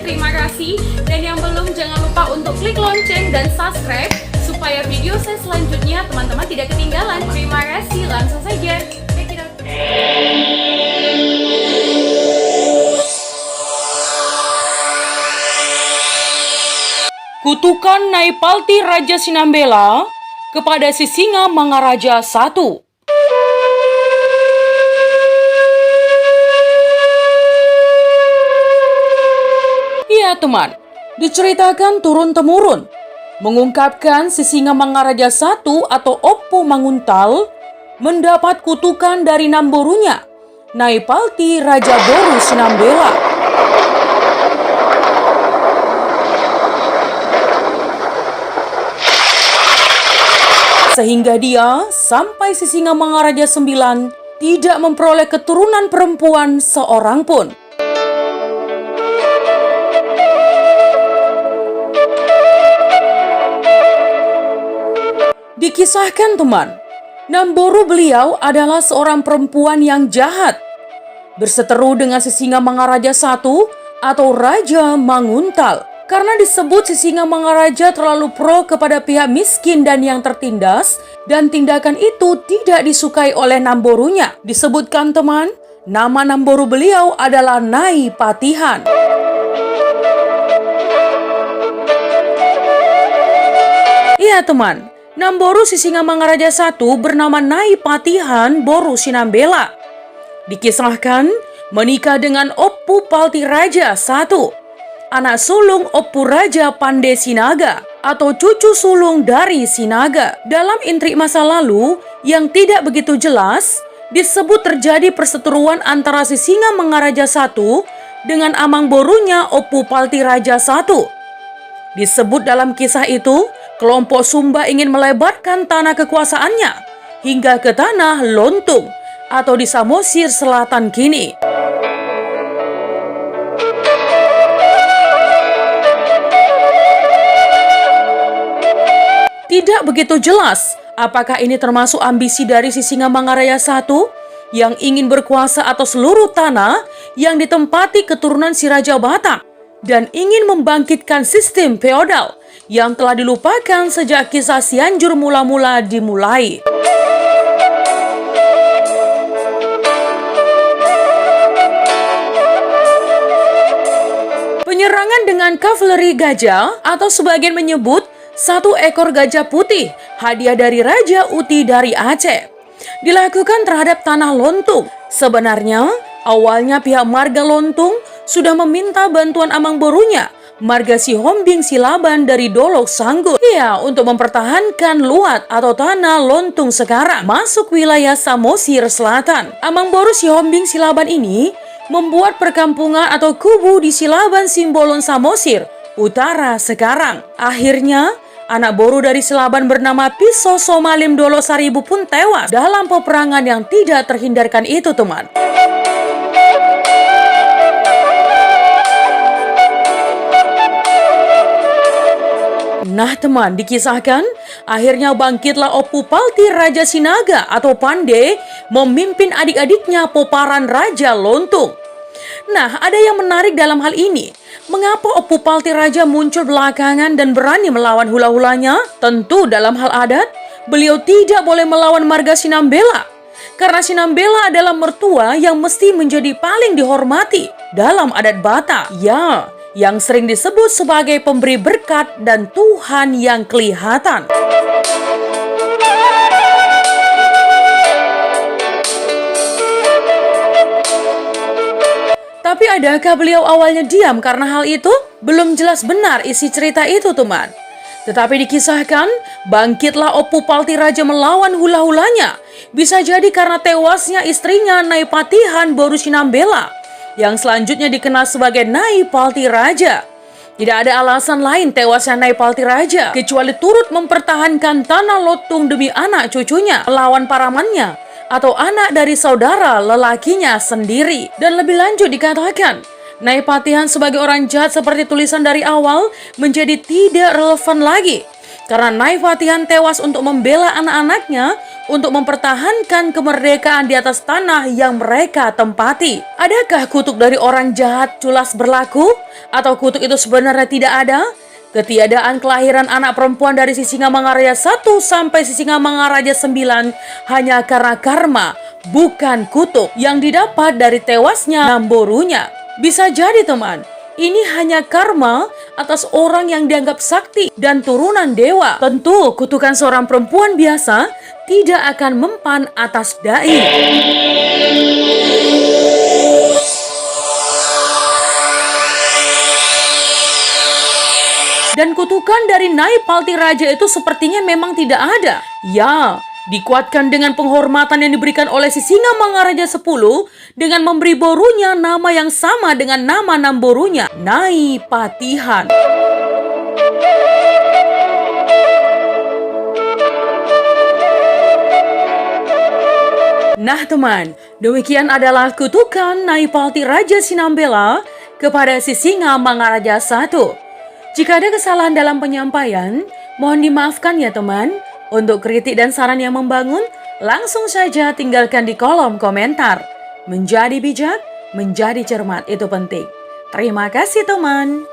Terima kasih, dan yang belum jangan lupa untuk klik lonceng dan subscribe supaya video saya selanjutnya teman-teman tidak ketinggalan. Terima kasih, langsung saja check it out. Kutukan Naipalti Raja Sinambela kepada Sisinga Mangaraja I. Ya teman, diceritakan turun-temurun, mengungkapkan Sisinga Mangaraja I atau Oppo Manguntal mendapat kutukan dari namborunya, Naipalti Raja Boru Sinambela. Sehingga dia sampai Sisinga Mangaraja IX tidak memperoleh keturunan perempuan seorang pun. Dikisahkan teman, namboru beliau adalah seorang perempuan yang jahat, berseteru dengan Sisinga Mangaraja I atau Raja Manguntal. Karena disebut Sisinga Mangaraja terlalu pro kepada pihak miskin dan yang tertindas, dan tindakan itu tidak disukai oleh namborunya. Disebutkan teman, nama namboru beliau adalah Naipatihan. Iya teman, namboru Sisinga Mangaraja I bernama Naipatihan Boru Sinambela. Dikisahkan menikah dengan Oppu Palti Raja I, anak sulung Oppu Raja Pande Sinaga atau cucu sulung dari Sinaga. Dalam intrik masa lalu yang tidak begitu jelas, disebut terjadi perseteruan antara Sisinga Mangaraja I dengan amang borunya Oppu Palti Raja I. Disebut dalam kisah itu, kelompok Sumba ingin melebarkan tanah kekuasaannya hingga ke tanah Lontung atau di Samosir Selatan kini. Tidak begitu jelas apakah ini termasuk ambisi dari Sisinga Mangaraja I yang ingin berkuasa atas seluruh tanah yang ditempati keturunan si Raja Batak dan ingin membangkitkan sistem feodal yang telah dilupakan sejak kisah Cianjur mula-mula dimulai. Penyerangan dengan kavaleri gajah atau sebagian menyebut satu ekor gajah putih, hadiah dari Raja Uti dari Aceh, dilakukan terhadap tanah Lontung. Sebenarnya, awalnya pihak marga Lontung sudah meminta bantuan amang borunya, marga Sihombing Silaban dari Dolok Sanggut, untuk mempertahankan luat atau tanah Lontung sekarang masuk wilayah Samosir Selatan. Amang boru Sihombing Silaban ini membuat perkampungan atau kubu di Silaban Simbolon Samosir Utara sekarang. Akhirnya, anak boru dari Silaban bernama Piso Somalim Dolo Saribu pun tewas dalam peperangan yang tidak terhindarkan itu, teman. Nah teman, dikisahkan akhirnya bangkitlah Oppu Palti Raja Sinaga atau Pande memimpin adik-adiknya Poparan Raja Lontung. Nah, ada yang menarik dalam hal ini. Mengapa Oppu Palti Raja muncul belakangan dan berani melawan hula-hulanya? Tentu dalam hal adat, beliau tidak boleh melawan marga Sinambela. Karena Sinambela adalah mertua yang mesti menjadi paling dihormati dalam adat Batak. Ya, yang sering disebut sebagai pemberi berkat dan Tuhan yang kelihatan. Tapi adakah beliau awalnya diam karena hal itu? Belum jelas benar isi cerita itu, teman. Tetapi dikisahkan, bangkitlah Oppu Palti Raja melawan hula-hulanya. Bisa jadi karena tewasnya istrinya Naipatihan Boru Sinambela yang selanjutnya dikenal sebagai Nyai Palti Raja. Tidak ada alasan lain tewasnya Nyai Palti Raja kecuali turut mempertahankan tanah Lotung demi anak cucunya melawan paramannya atau anak dari saudara lelakinya sendiri. Dan lebih lanjut dikatakan, Nyai Patihan sebagai orang jahat seperti tulisan dari awal menjadi tidak relevan lagi. Karena Nyai Patihan tewas untuk membela anak-anaknya untuk mempertahankan kemerdekaan di atas tanah yang mereka tempati. Adakah kutuk dari orang jahat culas berlaku? Atau kutuk itu sebenarnya tidak ada? Ketiadaan kelahiran anak perempuan dari Sisingamangaraja 1 sampai Sisingamangaraja 9 hanya karena karma, bukan kutuk yang didapat dari tewasnya Namborunya. Bisa jadi teman, ini hanya karma atas orang yang dianggap sakti dan turunan dewa. Tentu kutukan seorang perempuan biasa tidak akan mempan atas dai. Dan kutukan dari Nyai Palti Raja itu sepertinya memang tidak ada. Ya, dikuatkan dengan penghormatan yang diberikan oleh Sisingamangaraja 10 dengan memberi borunya nama yang sama dengan nama Namborunya, Nyai Patihan. Nah teman, demikian adalah kutukan Nyai Palti Raja Sinambela kepada Sisingamangaraja 1. Jika ada kesalahan dalam penyampaian, mohon dimaafkan ya teman. Untuk kritik dan saran yang membangun, langsung saja tinggalkan di kolom komentar. Menjadi bijak, menjadi cermat itu penting. Terima kasih teman.